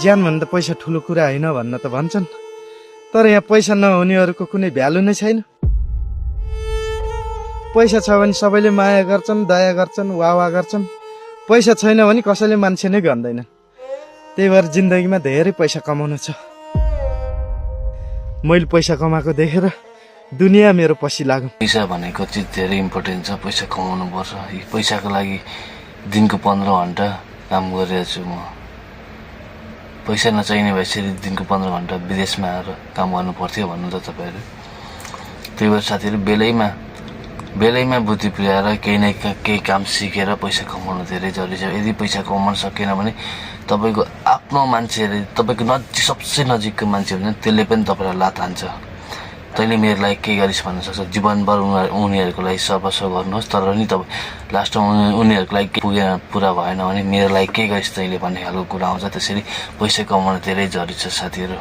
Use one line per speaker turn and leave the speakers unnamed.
ज्यानभन्दा पैसा ठुलो कुरा होइन भन्न त भन्छन्, तर यहाँ पैसा नहुनेहरूको कुनै भ्यालु नै छैन। पैसा छ भने सबैले माया गर्छन्, दया गर्छन्, वाह गर्छन्। पैसा छैन भने कसैले मान्छे नै भन्दैनन्। त्यही भएर जिन्दगीमा धेरै पैसा कमाउनु छ। मैले पैसा कमाएको देखेर दुनियाँ मेरो पछि लाग्यो।
पैसा भनेको चाहिँ धेरै इम्पोर्टेन्ट छ। पैसा कमाउनु पर्छ। पैसाको लागि दिनको 15 घन्टा काम गरिरहेको छु म। पैसा नचाहिने भएपछि दिनको 15 घन्टा विदेशमा आएर काम गर्नु पर्थ्यो भन्नु त तपाईँहरू। त्यही भएर साथीहरू बेलैमा बुद्धि पुर्याएर केही न केही काम सिकेर पैसा कमाउनु धेरै जरुरी छ। यदि पैसा कमाउन सकेन भने तपाईँको आफ्नो मान्छेहरू, तपाईँको सबसे नजिकको मान्छे हुन्छ त्यसले पनि तपाईँलाई लात हान्छ। तैँले मेरो लागि केही गरिस् भन्न सक्छ। जीवनभर उनीहरूको लागि सर्वस्व गर्नुहोस्, तर नि तपाईँ लास्टमा उनीहरूको लागि पुगेन, पुरा भएन भने मेरो लागि केही गरिस् तैँले भन्ने खालको कुरा आउँछ। त्यसरी पैसा कमाउनु धेरै जरुरी छ साथीहरू।